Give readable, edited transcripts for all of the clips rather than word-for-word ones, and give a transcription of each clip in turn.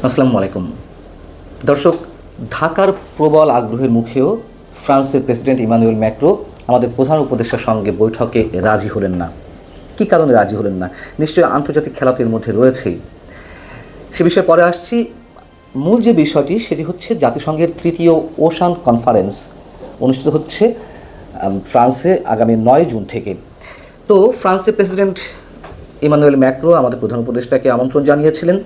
আসসালামু আলাইকুম দর্শক। ঢাকার প্রবল আগ্রহের মুখেও ফ্রান্সের প্রেসিডেন্ট ইমানুয়েল ম্যাক্রো আমাদের প্রধান উপদেষ্টার সঙ্গে বৈঠকে রাজি হলেন না। কী কারণে রাজি হলেন না? নিশ্চয়ই আন্তর্জাতিক খেলা তো এর মধ্যে রয়েছেই, সে বিষয়ে পরে আসছি। মূল যে বিষয়টি সেটি হচ্ছে জাতিসংঘের তৃতীয় ওশান কনফারেন্স অনুষ্ঠিত হচ্ছে ফ্রান্সে আগামী 9 জুন থেকে। তো ফ্রান্সের প্রেসিডেন্ট ইমানুয়েল ম্যাক্রো আমাদের প্রধান উপদেষ্টাকে আমন্ত্রণ জানিয়েছিলেন।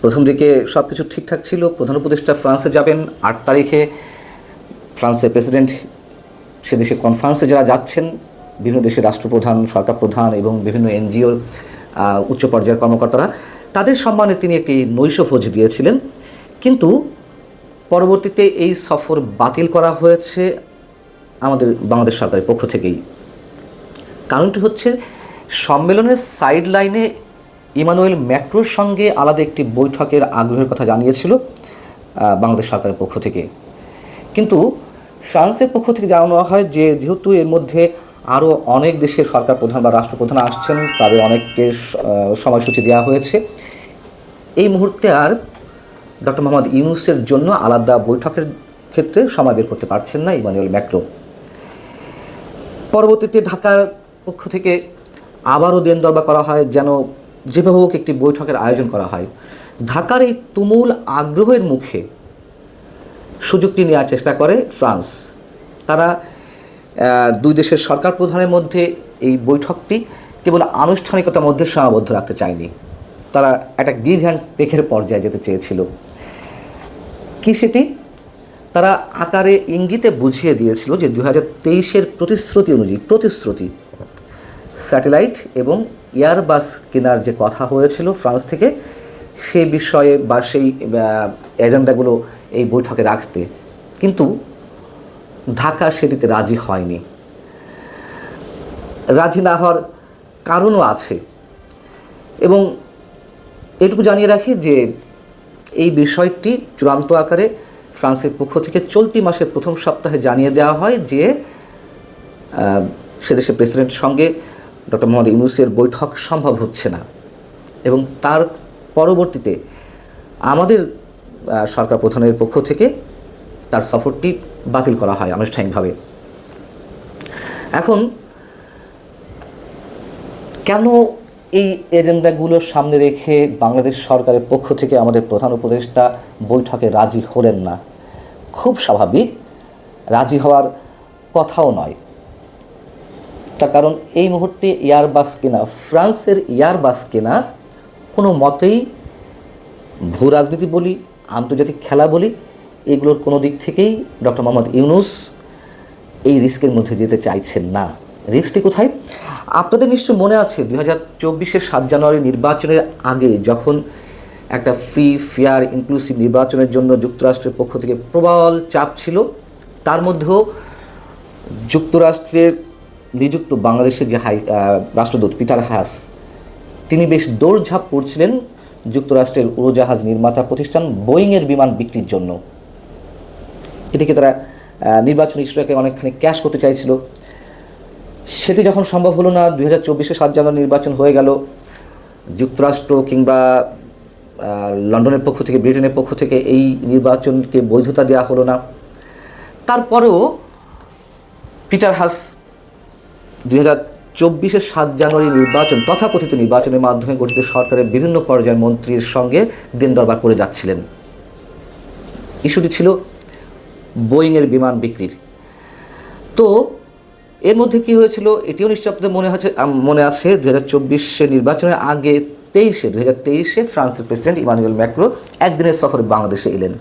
প্রথম দিকে সব কিছু ঠিকঠাক ছিল। প্রধান উপদেষ্টা ফ্রান্সে যাবেন 8 তারিখে। ফ্রান্সের প্রেসিডেন্ট সে দেশে কনফারেন্সে যারা যাচ্ছেন, বিভিন্ন দেশের রাষ্ট্রপ্রধান, সরকার প্রধান এবং বিভিন্ন এনজিওর উচ্চ পর্যায়ের কর্মকর্তারা, তাদের সম্মানে তিনি একটি নৈশভোজ দিয়েছিলেন। কিন্তু পরবর্তীতে এই সফর বাতিল করা হয়েছে আমাদের বাংলাদেশ সরকারের পক্ষ থেকেই। কারণটি হচ্ছে সম্মেলনের সাইড লাইনে ইমানুয়েল ম্যাক্রোর সঙ্গে আলাদা একটি বৈঠকের আগ্রহের কথা জানিয়েছিল বাংলাদেশ সরকারের পক্ষ থেকে। কিন্তু ফ্রান্সের পক্ষ থেকে জানানো হয় যে যেহেতু এর মধ্যে আরও অনেক দেশের সরকার প্রধান বা রাষ্ট্রপ্রধান আসছেন, তাদের অনেককে সময়সূচি দেওয়া হয়েছে, এই মুহূর্তে আর ডক্টর মোহাম্মদ ইউনূসের জন্য আলাদা বৈঠকের ক্ষেত্রে সময় বের করতে পারছেন না ইমানুয়েল ম্যাক্রো। পরবর্তীতে ঢাকার পক্ষ থেকে আবারও দেনদরবার করা হয় যেন যেভাবে হোক একটি বৈঠকের আয়োজন করা হয়। ঢাকার এই তুমুল আগ্রহের মুখে সুযোগটি নেওয়ার চেষ্টা করে ফ্রান্স। তারা দুই দেশের সরকার প্রধানের মধ্যে এই বৈঠকটি কেবল আনুষ্ঠানিকতার মধ্যে সীমাবদ্ধ রাখতে চায়নি, তারা একটা গিভ অ্যান্ড টেকের পর্যায়ে যেতে চেয়েছিল। কি সেটি? তারা আকারে ইঙ্গিতে বুঝিয়ে দিয়েছিল যে 2023-এর প্রতিশ্রুতি অনুযায়ী স্যাটেলাইট এবং এয়ারবাস কেনার যে কথা হয়েছিল ফ্রান্স থেকে, সে বিষয়ে বা সেই এজেন্ডাগুলো এই বৈঠকে রাখতে, কিন্তু ঢাকা সেটিতে রাজি হয়নি। রাজি না হওয়ার কারণও আছে, এবং এটুকু জানিয়ে রাখি যে এই বিষয়টি চূড়ান্ত আকারে ফ্রান্সের পক্ষ থেকে চলতি মাসের প্রথম সপ্তাহে জানিয়ে দেওয়া হয় যে সে দেশের প্রেসিডেন্টের সঙ্গে ডক্টর মোহাম্মদ ইউনূসের বৈঠক সম্ভব হচ্ছে না, এবং তার পরবর্তীতে আমাদের সরকার প্রধানের পক্ষ থেকে তার সফরটি বাতিল করা হয় আনুষ্ঠানিকভাবে। এখন কেন এই এজেন্ডাগুলো সামনে রেখে বাংলাদেশ সরকারের পক্ষ থেকে আমাদের প্রধান উপদেষ্টা বৈঠকে রাজি হলেন না? খুব স্বাভাবিক, রাজি হওয়ার কথাও নয়। তার কারণ এই মুহূর্তে এয়ারবাস কেনা, ফ্রান্সের এয়ারবাস কেনা কোনো মতেই ভূ রাজনীতি বলি, আন্তর্জাতিক খেলা বলি, এগুলোর কোনো দিক থেকেই ডক্টর মোহাম্মদ ইউনূস এই রিস্কের মধ্যে যেতে চাইছেন না। রিস্কটি কোথায়? আপনাদের নিশ্চয় মনে আছে 2024-এর 7 জানুয়ারি নির্বাচনের আগে যখন একটা ফ্রি, ফেয়ার, ইনক্লুসিভ নির্বাচনের জন্য যুক্তরাষ্ট্রের পক্ষ থেকে প্রবল চাপ ছিল, তার মধ্যেও যুক্তরাষ্ট্রের নিযুক্ত বাংলাদেশের যে রাষ্ট্রদূত পিটার হাস, তিনি বেশ দৌড়ঝাঁপ করছিলেন যুক্তরাষ্ট্রের উড়োজাহাজ নির্মাতা প্রতিষ্ঠান বোয়িংয়ের বিমান বিক্রির জন্য। এটিকে তারা নির্বাচনী ইস্যুটাকে অনেকখানি ক্যাশ করতে চাইছিল। সেটি যখন সম্ভব হলো না, 2024-এর 7 জানুয়ারি নির্বাচন হয়ে গেল, যুক্তরাষ্ট্র কিংবা লন্ডনের পক্ষ থেকে, ব্রিটেনের পক্ষ থেকে এই নির্বাচনকে বৈধতা দেওয়া হলো না। তারপরেও পিটার হাস 2024-এর 7 জানুয়ারি নির্বাচন, তথাকথিত নির্বাচনের মাধ্যমে গঠিত সরকারের বিভিন্ন পর্যায়ের মন্ত্রীর সঙ্গে দিন দরবার করে যাচ্ছিলেন। ইস্যুটি ছিল বোয়িংয়ের বিমান বিক্রির। তো এর মধ্যে কি হয়েছিল এটিও নিশ্চয় আপনাদের মনে আছে 2024-এর নির্বাচনের আগে 2023-এ ফ্রান্সের প্রেসিডেন্ট ইমানুয়েল ম্যাক্রো একদিনের সফরে বাংলাদেশে এলেন।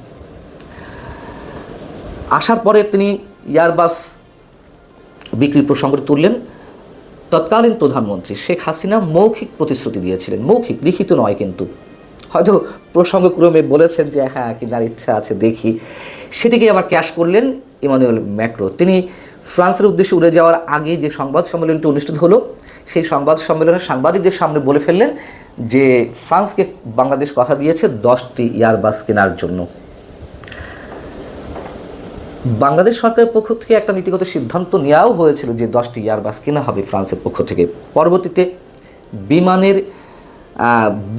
আসার পরে তিনি এয়ারবাস বিক্রির প্রসঙ্গটি তুললেন। তৎকালীন প্রধানমন্ত্রী শেখ হাসিনা মৌখিক প্রতিশ্রুতি দিয়েছিলেন, মৌখিক, লিখিত নয়, কিন্তু হয়তো প্রসঙ্গক্রমে বলেছেন যে হ্যাঁ কেনার ইচ্ছা আছে, দেখি। সেটিকে আবার ক্যাশ করলেন ইমানুয়েল ম্যাক্রো। তিনি ফ্রান্সের উদ্দেশ্যে উড়ে যাওয়ার আগে যে সংবাদ সম্মেলনটি অনুষ্ঠিত হলো, সেই সংবাদ সম্মেলনে সাংবাদিকদের সামনে বলে ফেললেন যে ফ্রান্সকে বাংলাদেশ কথা দিয়েছে 10টি এয়ারবাস কেনার জন্য। বাংলাদেশ সরকারের পক্ষ থেকে একটা নীতিগত সিদ্ধান্ত নেওয়াও হয়েছিল যে 10টি এয়ারবাস কেনা হবে ফ্রান্সের পক্ষ থেকে। পরবর্তীতে বিমানের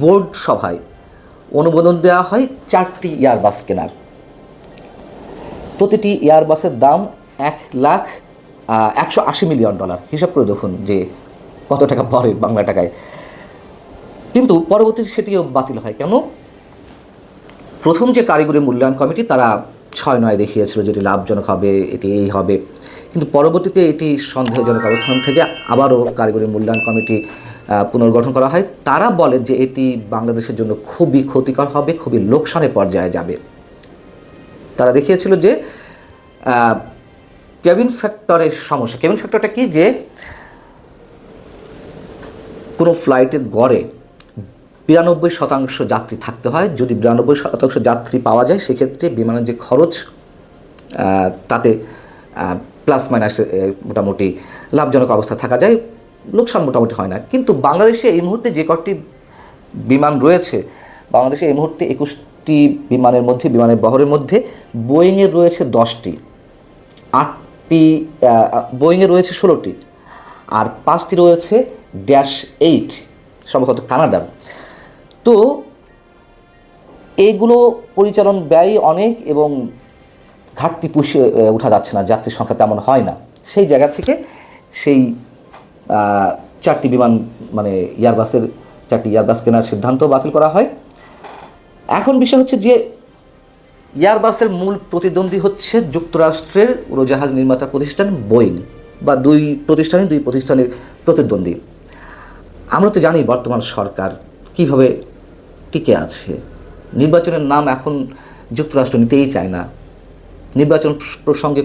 বোর্ড সভায় অনুমোদন দেওয়া হয় 4টি এয়ারবাস কেনার। প্রতিটি এয়ারবাসের দাম $1,180,000,000। হিসাব করে দেখুন যে কত টাকা পড়ে বাংলা টাকায়। কিন্তু পরবর্তীতে সেটিও বাতিল হয় কেন? প্রথম যে কারিগরি মূল্যায়ন কমিটি তারা 6-9 দেখিয়েছিল যেটি লাভজনক হবে, এটি এই হবে, কিন্তু পরবর্তীতে এটি সন্দেহজনক অবস্থান থেকে আবারও কারিগরি মূল্যায়ন কমিটি পুনর্গঠন করা হয়। তারা বলে যে এটি বাংলাদেশের জন্য খুবই ক্ষতিকর হবে, খুবই লোকসানের পর্যায়ে যাবে। তারা দেখিয়েছিল যে কেবিন ফ্যাক্টরের সমস্যা। কেবিন ফ্যাক্টরটা কি? যে কোনো ফ্লাইটের গড়ে 92% যাত্রী থাকতে হয়। যদি 92% যাত্রী পাওয়া যায় সেক্ষেত্রে বিমানের যে খরচ তাতে প্লাস মাইনাস মোটামুটি লাভজনক অবস্থা থাকা যায়, লোকসান মোটামুটি হয় না। কিন্তু বাংলাদেশে এই মুহূর্তে যে কটি বিমান রয়েছে, বাংলাদেশে এই মুহূর্তে 21টি বিমানের মধ্যে, বিমানের বহরের মধ্যে বোয়িংয়ের রয়েছে 10টি, 8টি বোয়িংয়ের রয়েছে 16টি, আর 5টি রয়েছে -8 সম্ভবত কানাডার। তো এইগুলো পরিচালন ব্যয় অনেক এবং ঘাটতি পুষিয়ে ওঠা যাচ্ছে না, যাত্রীর সংখ্যা তেমন হয় না। সেই জায়গা থেকে সেই 4টি বিমান মানে এয়ারবাসের 4টি এয়ারবাস কেনার সিদ্ধান্ত বাতিল করা হয়। এখন বিষয় হচ্ছে যে এয়ারবাসের মূল প্রতিদ্বন্দ্বী হচ্ছে যুক্তরাষ্ট্রের উড়োজাহাজ নির্মাতা প্রতিষ্ঠান বোয়িং, বা দুই প্রতিষ্ঠানের প্রতিদ্বন্দ্বী। আমরা তো জানি বর্তমান সরকার কিভাবে টিকে আছে। নির্বাচনের নাম এখন যুক্তরাষ্ট্র নিতেই চায় না। নির্বাচন প্রসঙ্গে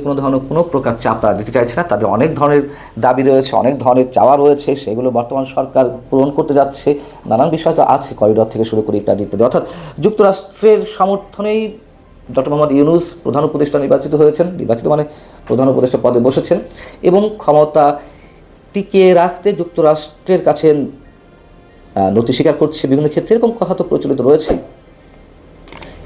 কোনো প্রকার চাপ তারা দিতে চাইছে না। তাদের অনেক ধরনের দাবি রয়েছে, অনেক ধরনের চাওয়া রয়েছে, সেগুলো বর্তমান সরকার পূরণ করতে যাচ্ছে। নানান বিষয় তো আছে, করিডর থেকে শুরু করে ইত্যাদি ইত্যাদি। অর্থাৎ যুক্তরাষ্ট্রের সমর্থনেই ডক্টর মোহাম্মদ ইউনূস প্রধান উপদেষ্টা নির্বাচিত হয়েছেন, নির্বাচিত মানে প্রধান উপদেষ্টা পদে বসেছেন, এবং ক্ষমতা টিকিয়ে রাখতে যুক্তরাষ্ট্রের কাছে নতি স্বীকার করছে বিভিন্ন ক্ষেত্রে, এরকম কথা তো প্রচলিত রয়েছে।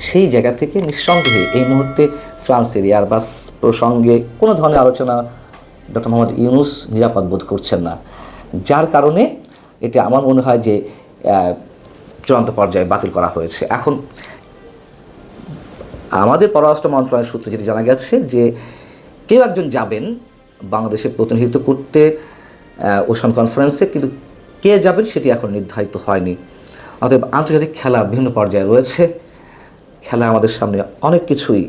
সেই জায়গা থেকে নিঃসন্দেহে এই মুহূর্তে ফ্রান্সের এয়ারবাস প্রসঙ্গে কোনো ধরনের আলোচনা ডক্টর মোহাম্মদ ইউনূস নিরাপদ বোধ করছেন না, যার কারণে এটা আমার মনে হয় যে চূড়ান্ত পর্যায়ে বাতিল করা হয়েছে। এখন আমাদের পররাষ্ট্র মন্ত্রণালয়ের সূত্রে যেটি জানা গেছে যে কেউ একজন যাবেন বাংলাদেশের প্রতিনিধিত্ব করতে ওশান কনফারেন্সে, কিন্তু কে যাবেন সেটি এখন নির্ধারিত হয়নি। অতএব আন্তর্জাতিক খেলা বিভিন্ন পর্যায়ে রয়েছে, খেলা আমাদের সামনে অনেক কিছুই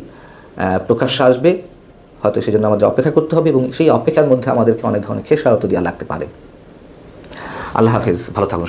প্রকাশ্যে আসবে, হয়তো সেই জন্য আমাদের অপেক্ষা করতে হবে, এবং সেই অপেক্ষার মধ্যে আমাদেরকে অনেক ধরনের খেসারত দেওয়া লাগতে পারে। আল্লাহ হাফেজ, ভালো থাকুন।